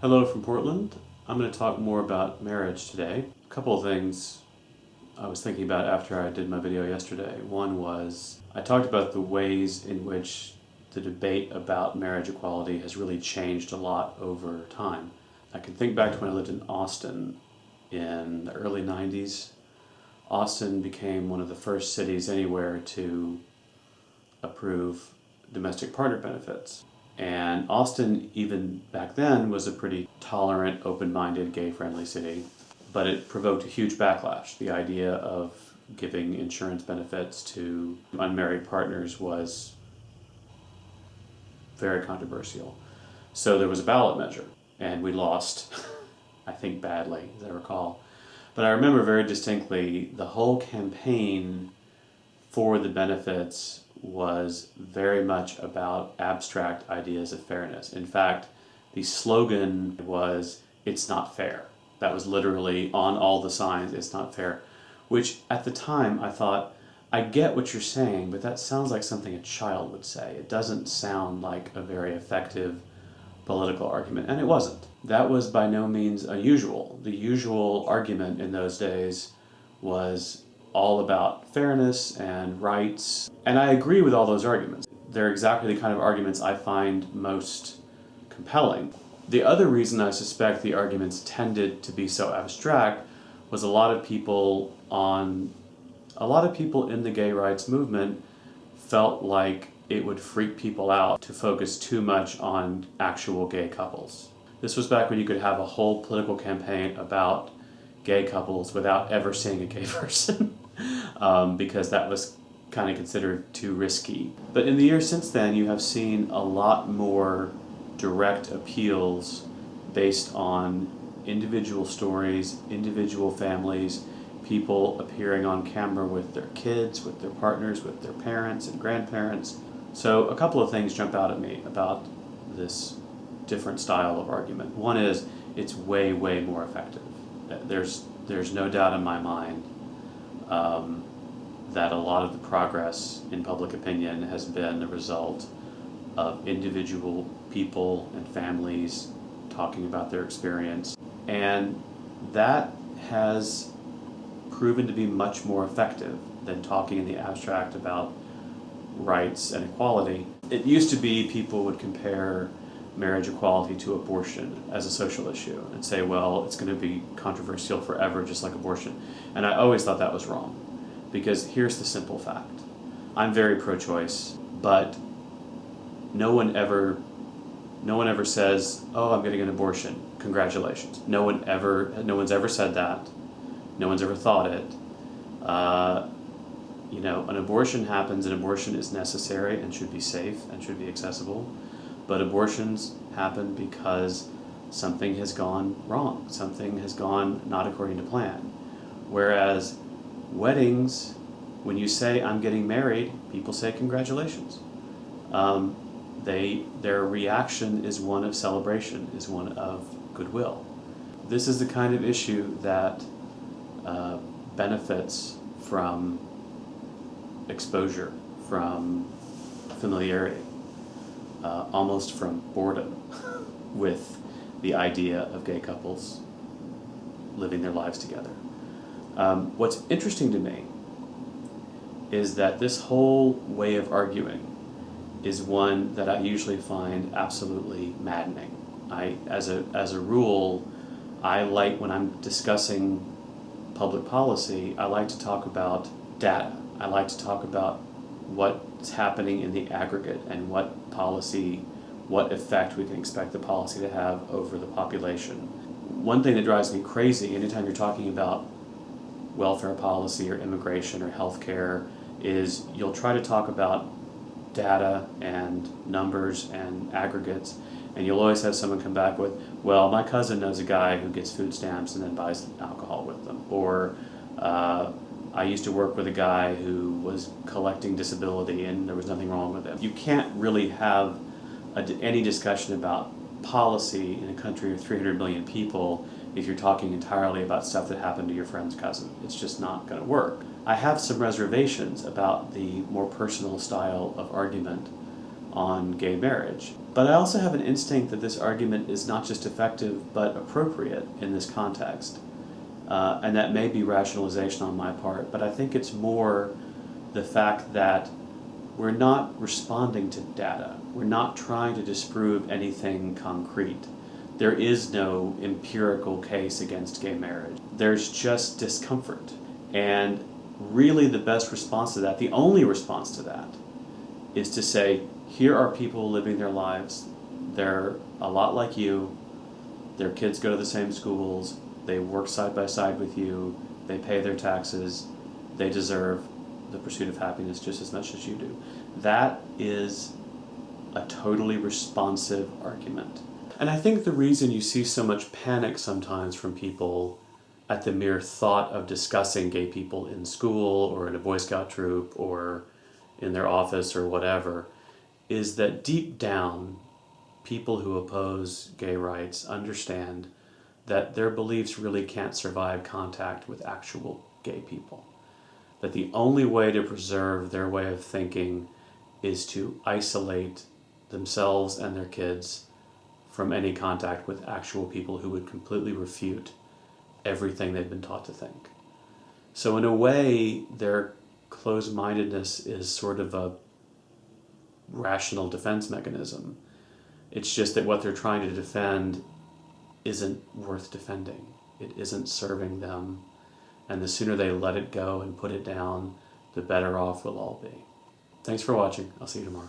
Hello from Portland. I'm going to talk more about marriage today. A couple of things I was thinking about after I did my video yesterday. One was I talked about the ways in which the debate about marriage equality has really changed a lot over time. I can think back to when I lived in Austin in the early 90s. Austin became one of the first cities anywhere to approve domestic partner benefits. And Austin, even back then, was a pretty tolerant, open-minded, gay-friendly city, but it provoked a huge backlash. The idea of giving insurance benefits to unmarried partners was very controversial. So there was a ballot measure, and we lost, I think badly, as I recall. But I remember very distinctly the whole campaign for the benefits was very much about abstract ideas of fairness. In fact, the slogan was, "It's not fair." That was literally on all the signs, "It's not fair," which at the time I thought, I get what you're saying, but that sounds like something a child would say. It doesn't sound like a very effective political argument, and it wasn't. That was by no means unusual. The usual argument in those days was all about fairness and rights. And I agree with all those arguments. They're exactly the kind of arguments I find most compelling. The other reason I suspect the arguments tended to be so abstract was a lot of people in the gay rights movement felt like it would freak people out to focus too much on actual gay couples. This was back when you could have a whole political campaign about gay couples without ever seeing a gay person. Because that was kind of considered too risky. But in the years since then, you have seen a lot more direct appeals based on individual stories, individual families, people appearing on camera with their kids, with their partners, with their parents and grandparents. So a couple of things jump out at me about this different style of argument. One is it's way, way more effective. There's no doubt in my mind that a lot of the progress in public opinion has been the result of individual people and families talking about their experience. And that has proven to be much more effective than talking in the abstract about rights and equality. It used to be people would compare marriage equality to abortion as a social issue and say, well, it's going to be controversial forever, just like abortion. And I always thought that was wrong, because here's the simple fact. I'm very pro-choice, but no one ever says, oh, I'm going to get an abortion. Congratulations. No one's ever said that. No one's ever thought it. An abortion happens, and abortion is necessary and should be safe and should be accessible. But abortions happen because something has gone wrong. Something has gone not according to plan. Whereas weddings, when you say, I'm getting married, people say congratulations. Their reaction is one of celebration, is one of goodwill. This is the kind of issue that benefits from exposure, from familiarity, almost from boredom with the idea of gay couples living their lives together. What's interesting to me is that this whole way of arguing is one that I usually find absolutely maddening. As a rule, I like, when I'm discussing public policy, I like to talk about data. I like to talk about what's happening in the aggregate and what effect we can expect the policy to have over the population. One thing that drives me crazy anytime you're talking about welfare policy or immigration or healthcare is you'll try to talk about data and numbers and aggregates, and you'll always have someone come back with, well, my cousin knows a guy who gets food stamps and then buys alcohol with them, or I used to work with a guy who was collecting disability and there was nothing wrong with him. You can't really have any discussion about policy in a country of 300 million people if you're talking entirely about stuff that happened to your friend's cousin. It's just not going to work. I have some reservations about the more personal style of argument on gay marriage. But I also have an instinct that this argument is not just effective but appropriate in this context. And that may be rationalization on my part, but I think it's more the fact that we're not responding to data. We're not trying to disprove anything concrete. There is no empirical case against gay marriage. There's just discomfort. And really the best response to that, the only response to that, is to say, here are people living their lives. They're a lot like you. Their kids go to the same schools. They work side by side with you. They pay their taxes. They deserve the pursuit of happiness just as much as you do. That is a totally responsive argument. And I think the reason you see so much panic sometimes from people at the mere thought of discussing gay people in school or in a Boy Scout troop or in their office or whatever is that deep down, people who oppose gay rights understand that their beliefs really can't survive contact with actual gay people. That the only way to preserve their way of thinking is to isolate themselves and their kids from any contact with actual people who would completely refute everything they've been taught to think. So in a way, their closed-mindedness is sort of a rational defense mechanism. It's just that what they're trying to defend isn't worth defending. It isn't serving them. And the sooner they let it go and put it down, the better off we'll all be. Thanks for watching. I'll see you tomorrow.